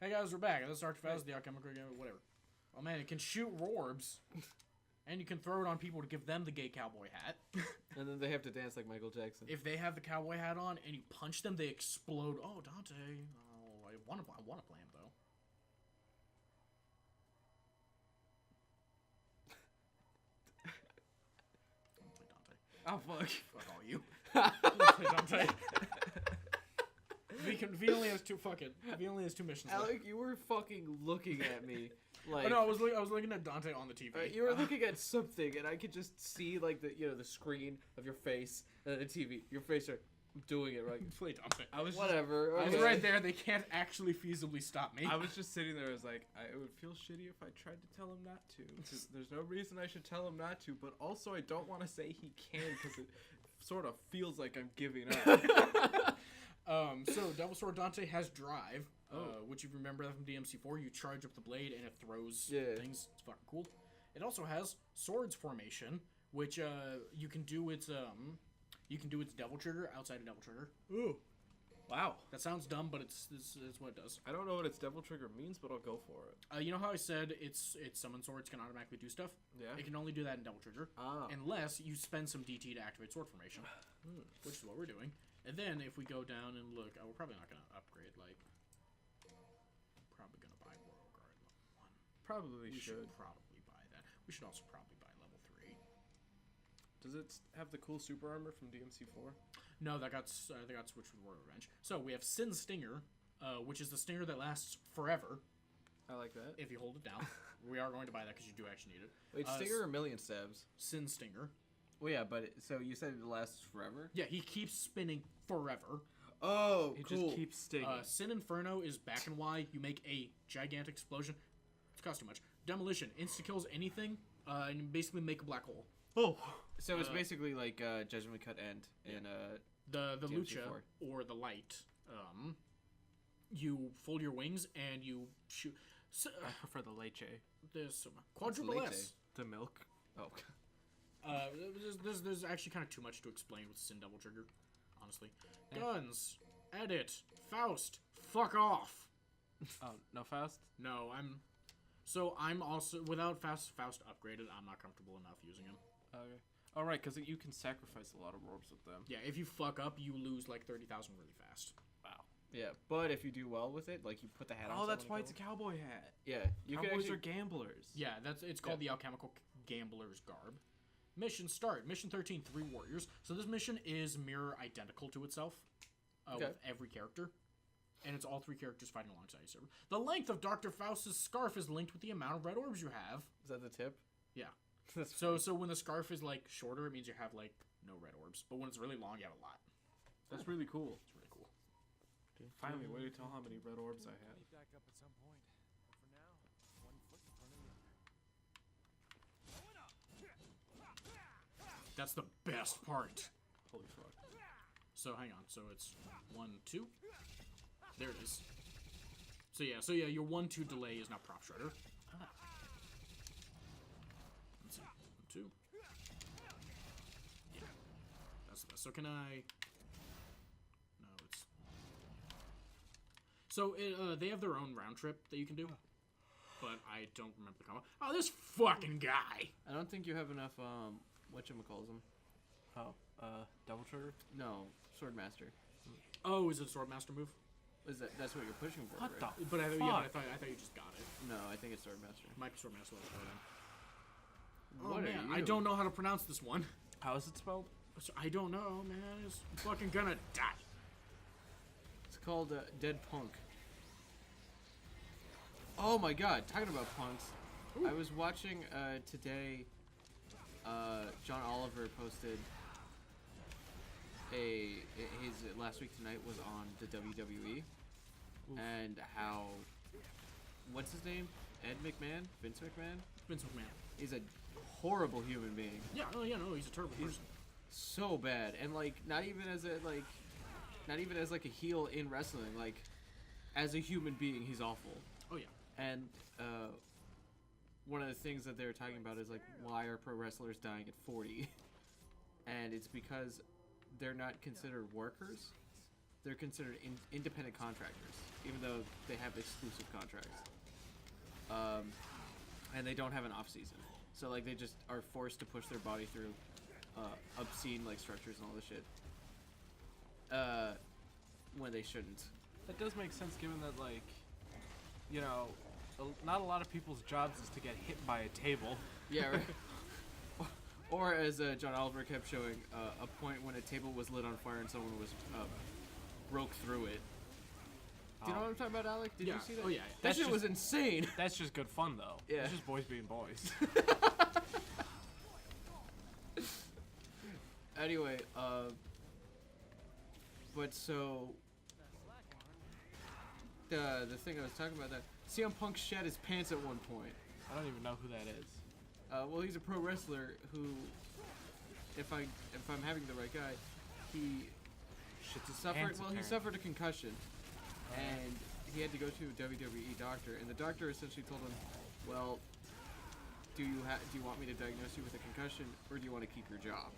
Hey guys, we're back. This is Dr. Faust, the alchemical game, whatever. Oh man, it can shoot orbs. And you can throw it on people to give them the gay cowboy hat. And then they have to dance like Michael Jackson. If they have the cowboy hat on and you punch them, they explode. Oh, Dante. Oh, I want to play him, though. Don't play Dante. Oh, fuck. Fuck all you. Don't play Dante. V only has two V only has 2 missions left. Alec, you were fucking looking at me. Like, Oh, no, I was looking at Dante on the TV. You were looking at something, and I could just see like the screen of your face and the TV. Your face, are doing it right. Play Dante. Whatever. I was right there. They can't actually feasibly stop me. I was just sitting there. I was like, it would feel shitty if I tried to tell him not to. 'Cause there's no reason I should tell him not to, but also I don't want to say he can because it sort of feels like I'm giving up. So Devil Sword Dante has drive, which you remember that from DMC4. You charge up the blade and it throws things. It's fucking cool. It also has Swords Formation, which you can do its Devil Trigger outside of Devil Trigger. Ooh, wow. That sounds dumb, but it's what it does. I don't know what its Devil Trigger means, but I'll go for it. You know how I said its summon swords can automatically do stuff? Yeah. It can only do that in Devil Trigger, unless you spend some DT to activate Sword Formation, which is what we're doing. And then if we go down and look, we're probably not going to upgrade, like, probably going to buy Royal Guard level 1. Probably We should. probably buy that. We should also probably buy level 3. Does it have the cool super armor from DMC4? No, that got switched with Royal Revenge. So we have Sin Stinger, which is the stinger that lasts forever. I like that. If you hold it down. We are going to buy that because you do actually need it. Wait, Stinger or Million Stabs? Sin Stinger. Well, yeah, but so you said it lasts forever? Yeah, he keeps spinning forever. Oh, It cool. just keeps stinging. Sin Inferno is back and Y. You make a gigantic explosion. It costs too much. Demolition insta-kills anything, and you basically make a black hole. Oh. So it's basically like Judgment Cut End in The DMC4. Lucha, or the Light, you fold your wings and you shoot. So, I prefer the leche. there's some quadruple Leche? S. The milk. Oh. There's actually kind of too much to explain with Sin Double Trigger, honestly. Guns, edit, Faust, fuck off. Oh, no Faust? No, I'm also without Faust upgraded. I'm not comfortable enough using him. Okay. All right, because you can sacrifice a lot of orbs with them. Yeah, if you fuck up, you lose like 30,000 really fast. Wow. Yeah, but if you do well with it, like you put the hat on. Oh, that's why someone it's a cowboy hat. Yeah, you can Cowboys actually. are gamblers. Yeah, it's called the Alchemical Gambler's Garb. Mission start. Mission 13, 3 warriors. So this mission is mirror identical to itself with every character. And it's all 3 characters fighting alongside each other. The length of Dr. Faust's scarf is linked with the amount of red orbs you have. Is that the tip? Yeah. That's So when the scarf is like shorter, it means you have like no red orbs. But when it's really long, you have a lot. That's really cool. It's really cool. Finally, way to tell how many red orbs I have. Back up at some point. For now, one foot in front of the other. That's the best part. Holy fuck. So hang on. So it's 1, 2. There it is. So yeah, your 1-2 delay is now prop shredder. Let's see. 1, 2. Yeah. That's the best. So can I... No, it's... So they have their own round trip that you can do. But I don't remember the combo. Oh, this fucking guy! I don't think you have enough, whatchamacalls him. Oh, Double Trigger? No, Swordmaster. Oh, is it a Swordmaster move? That's what you're pushing for, What right? the But I fuck? thought you just got it. No, I think it's Swordmaster. It might be Swordmaster. Oh What are man, you? I don't know how to pronounce this one. How is it spelled? I don't know, man. It's fucking gonna die. It's called Dead Punk. Oh my god, talking about punks. Ooh. I was watching today, John Oliver posted his Last Week Tonight was on the WWE. Oof. And how, what's his name? Ed McMahon? Vince McMahon? Vince McMahon. He's a horrible human being. Yeah, no, he's a terrible person. So bad. And like, not even as like a heel in wrestling, like as a human being, he's awful. Oh yeah. And one of the things that they were talking about is like, why are pro wrestlers dying at 40? And it's because they're not considered workers; they're considered independent contractors. even though they have exclusive contracts. And they don't have an off season, so like they just are forced to push their body through obscene like structures and all this shit when they shouldn't. That does make sense, given that, like, you know, not a lot of people's jobs is to get hit by a table. Yeah, right. Or as John Oliver kept showing, a point when a table was lit on fire and someone was broke through it. Do you know what I'm talking about, Alec? Did you see that? Oh, yeah. That shit was insane. That's just good fun, though. Yeah. It's just boys being boys. Anyway, but so the thing I was talking about, that CM Punk shed his pants at one point. I don't even know who that is. Well, he's a pro wrestler who, if I'm having the right guy, he Shit's his suffered. pants, Well, he apparently. suffered a concussion, and he had to go to a WWE doctor, and the doctor essentially told him, "Well, do you want me to diagnose you with a concussion, or do you want to keep your job?"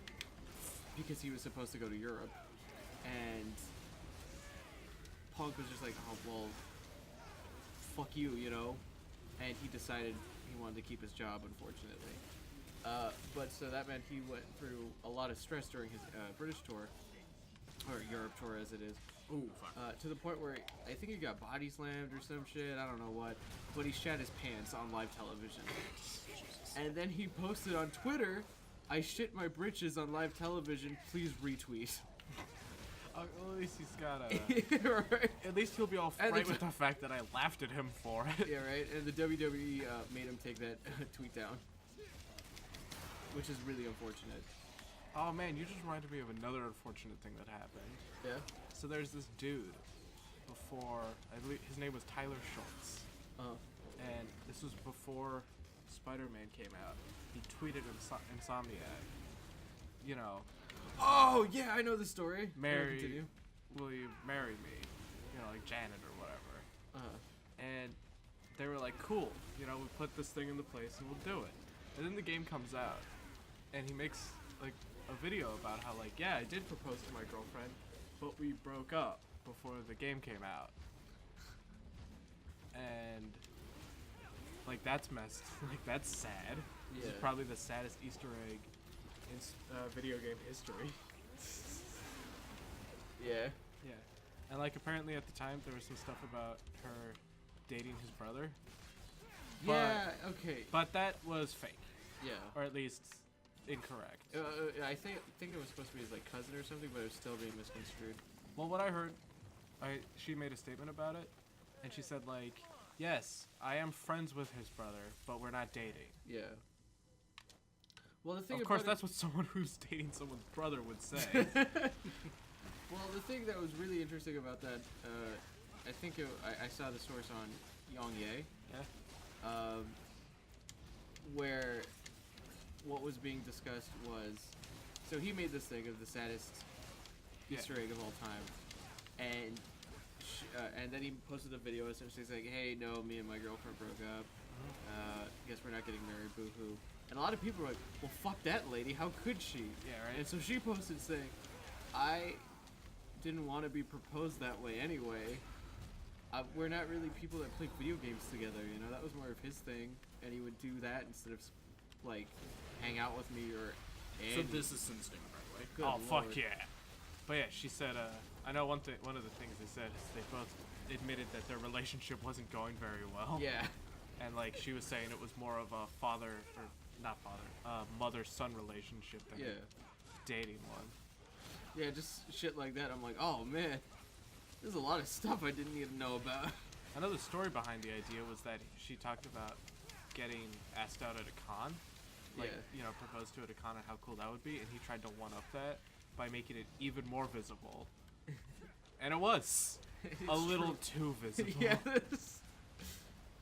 Because he was supposed to go to Europe, and Punk was just like, "Oh well, fuck you," you know, and he decided he wanted to keep his job, unfortunately. But so that meant he went through a lot of stress during his British tour, or Europe tour as it is. Ooh, fuck. To the point where I think he got body slammed or some shit, I don't know what, but he shat his pants on live television. And then he posted on Twitter, "I shit my britches on live television, please retweet." Well, at least he's got a... Right? At least he'll be all And right the with the fact that I laughed at him for it. Yeah, right? And the WWE made him take that tweet down, which is really unfortunate. Oh man, you just reminded me of another unfortunate thing that happened. Yeah? So there's this dude before, I believe his name was Tyler Schultz. And this was before Spider-Man came out. He tweeted Insomniac, you know, Oh, yeah, I know the story. marry, Continue. will you marry me? You know, like Janet or whatever. And they were like, cool, you know, we put this thing into place and we'll do it. And then the game comes out, and he makes like a video about how like, yeah, I did propose to my girlfriend, but we broke up before the game came out. And like that's messed, like that's sad. This is Yeah. probably the saddest Easter egg in video game history. Yeah. Yeah, and like apparently at the time there was some stuff about her dating his brother, Yeah, okay. but that was fake, Yeah. or at least incorrect. I think it was supposed to be his like cousin or something, but it was still being misconstrued. Well, what I heard, she made a statement about it, and she said like, yes, I am friends with his brother, but we're not dating. Yeah. Well, the thing Of course, about that's what someone who's dating someone's brother would say. Well, the thing that was really interesting about that, I think I saw the source on Yongye, Yeah. where what was being discussed was, so he made this thing of the saddest Yeah. Easter egg of all time, and then he posted a video essentially saying, "Hey, no, me and my girlfriend broke up. Guess we're not getting married, boo-hoo." And a lot of people were like, "Well, fuck that lady. How could she?" Yeah, right. And so she posted saying, "I didn't want to be proposed that way anyway. We're not really people that play video games together, you know. That was more of his thing, and he would do that instead of like hang out with me or." So Andy." this is Sin Stinger, by the way. Good Oh fuck lord. yeah! But yeah, she said. I know one of the things they said is they both admitted that their relationship wasn't going very well. Yeah. And like she was saying, it was more of a mother-son relationship than Yeah. a dating one. Yeah, just shit like that. I'm like, oh man, there's a lot of stuff I didn't even know about. I know the story behind the idea was that she talked about getting asked out at a con, like Yeah. you know, proposed to at a con and how cool that would be, and he tried to one-up that by making it even more visible. And it was a It's little true. too visible. Yeah,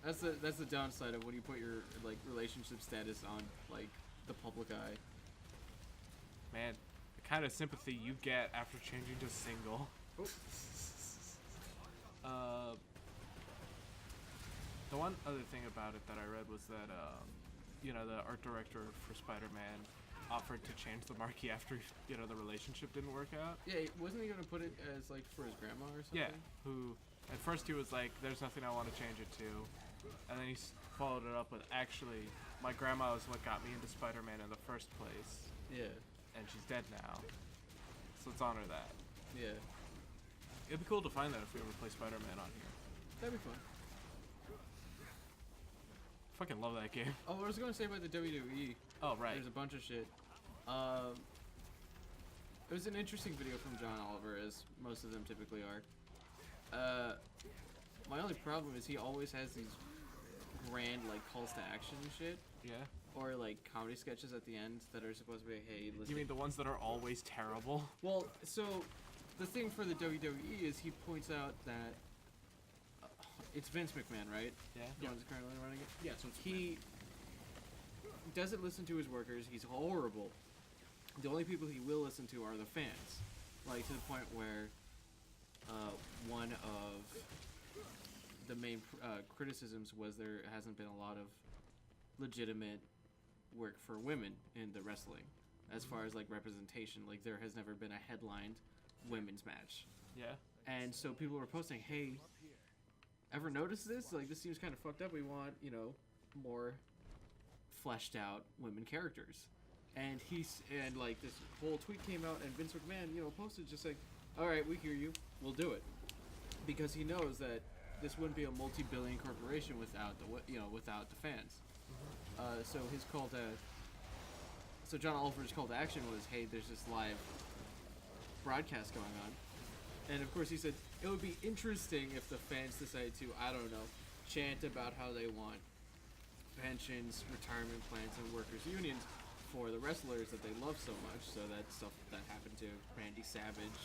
that's the downside of when you put your like relationship status on like the public eye. Man, the kind of sympathy you get after changing to single. The one other thing about it that I read was that, you know, the art director for Spider-Man offered to change the marquee after, you know, the relationship didn't work out. Yeah, wasn't he gonna put it as like for his grandma or something? Yeah, who At first he was like, there's nothing I want to change it to. And then he followed it up with, actually, my grandma is what got me into Spider-Man in the first place. Yeah. And she's dead now. So let's honor that. Yeah. It'd be cool to find that if we ever play Spider-Man on here. That'd be fun. Fucking love that game. Oh, I was gonna say about the WWE. Oh, right. There's a bunch of shit. It was an interesting video from John Oliver, as most of them typically are. My only problem is he always has these grand, like, calls to action and shit. Yeah. Or, like, comedy sketches at the end that are supposed to be, hey, listen. You mean the ones that are always terrible? Well, so, the thing for the WWE is he points out that it's Vince McMahon, right? Yeah. The one that's currently running it? Yeah, so He doesn't listen to his workers. He's horrible. The only people he will listen to are the fans. Like, to the point where one of the main criticisms was there hasn't been a lot of legitimate work for women in the wrestling. As far as, like, representation. Like, there has never been a headlined women's match. Yeah. And so people were posting, hey, ever notice this? Like, this seems kind of fucked up. We want, you know, more fleshed out women characters. And like, this whole tweet came out, and Vince McMahon, you know, posted just like, all right, we hear you, we'll do it. Because he knows that this wouldn't be a multi-billion corporation without without the fans. So his call to, so John Oliver's call to action was, hey, there's this live broadcast going on. And of course he said, it would be interesting if the fans decided to, I don't know, chant about how they want pensions, retirement plans, and workers' unions for the wrestlers that they love so much. So that's stuff that happened to Randy Savage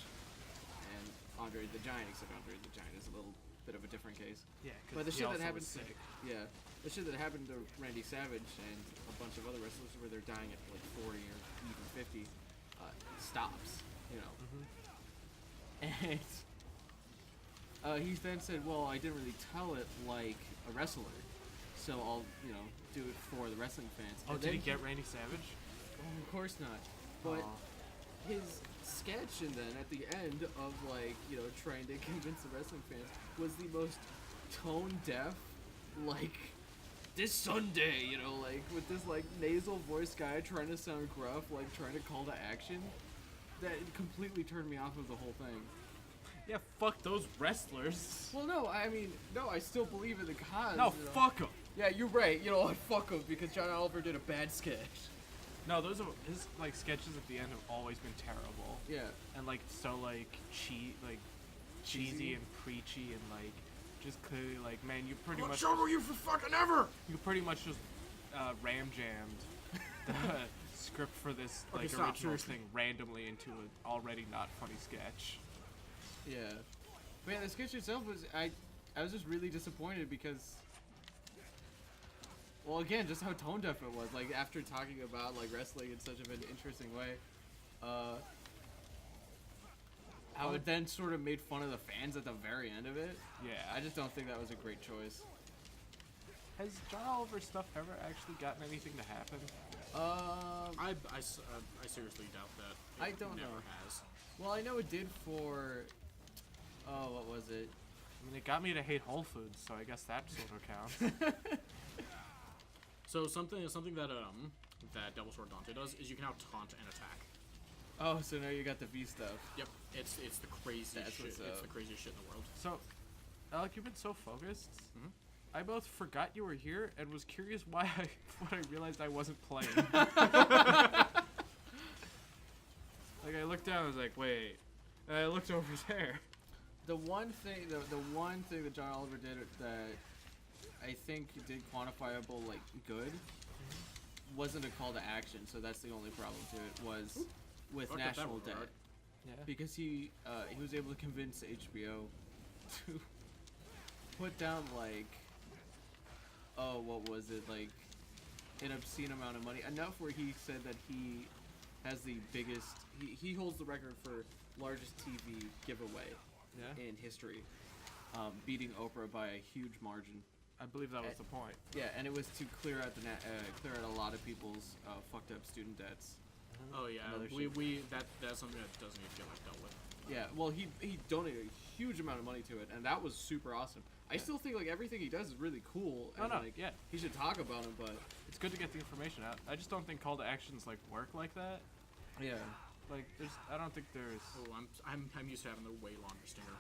and Andre the Giant, except Andre the Giant is a little bit of a different case. Yeah, But the he shit that also happened was sick. the shit that happened to Randy Savage and a bunch of other wrestlers where they're dying at like 40 or even 50 stops, you know. And he then said, well, I didn't really tell it like a wrestler, so I'll, you know, do it for the wrestling fans. Oh, And did then he get Randy Savage? Oh, of course not. But Aw. his sketch, and then at the end of, like, you know, trying to convince the wrestling fans was the most tone deaf, like, this Sunday, you know, like, with this, like, nasal voice guy trying to sound gruff, like, trying to call to action. That completely turned me off of the whole thing. Yeah, fuck those wrestlers. Well, no, I mean, no, I still believe in the cause. No, you know. fuck them. Yeah, you're right. You know what? Fuck him, because John Oliver did a bad sketch. No, those are his, like, sketches at the end have always been terrible. Yeah. And, like, so, like, cheesy Cheesy? and preachy and, like, just clearly, like, man, you pretty What much... show were you for fucking ever? You pretty much just ram-jammed the script for this, Okay, like, stop, original seriously. thing randomly into an already not funny sketch. Yeah. But yeah, the sketch itself was, I was just really disappointed because, well, again, just how tone deaf it was. Like, after talking about, like, wrestling in such of an interesting way, how it then sort of made fun of the fans at the very end of it. Yeah. I just don't think that was a great choice. Has John Oliver's stuff ever actually gotten anything to happen? I seriously doubt that. I don't never know. has. Well, I know it did for, oh, what was it? I mean, it got me to hate Whole Foods, so I guess that sort of counts. So something that Devil Sword Dante does is you can now taunt and attack. Oh, so now you got the V stuff. Yep, it's the craziest That's shit. what's It's up. the craziest shit in the world. So, Alec, you've been so focused. Mhm. I both forgot you were here and was curious when I realized I wasn't playing. Like, I looked down, I was like, wait. And I looked over there. The one thing that John Oliver did that I think did quantifiable, like, good wasn't a call to action, so that's the only problem to it, was with Fuck if that National would Debt. work. Yeah. Because he was able to convince HBO to put down, like, oh, what was it, like, an obscene amount of money, enough where he said that he has the biggest, he holds the record for largest TV giveaway Yeah. in history, beating Oprah by a huge margin. I believe that was the point. Yeah, and it was to clear out clear out a lot of people's fucked up student debts. Oh yeah, Another that's something that doesn't even get like dealt with. Yeah, well, he donated a huge amount of money to it, and that was super awesome. I still think like everything he does is really cool, and like yeah. he should talk about him. But It's good to get the information out. I just don't think call to actions like work like that. yeah, Like I don't think there's Oh, I'm used to having the way longer stinger.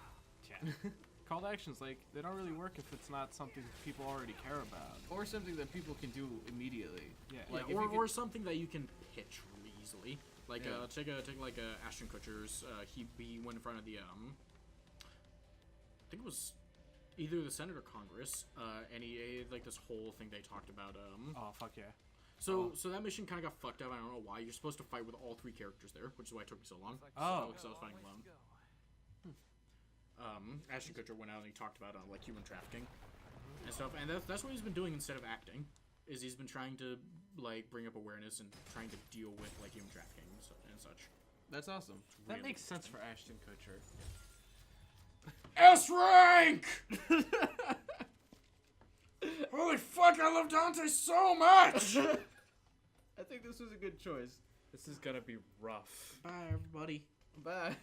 call to actions like they don't really work if it's not something people already care about. or something that people can do immediately. Yeah. Like, Yeah, if you or could- something that you can pitch really easily. Like Yeah. take like Ashton Kutcher's. He went in front of the I think it was either the Senate or Congress. And he like this whole thing they talked about. Oh fuck yeah. So that mission kind of got fucked up. I don't know why. You're supposed to fight with all 3 characters there, which is why it took me so long. Oh. So I was fighting alone. Ashton Kutcher went out and he talked about like human trafficking and stuff, and that's what he's been doing instead of acting. Is he's been trying to like bring up awareness and trying to deal with like human trafficking and such. That's awesome. That Really makes sense for Ashton Kutcher. S rank. Holy fuck! I love Dante so much. I think this was a good choice. This is gonna be rough. Bye, everybody. Bye.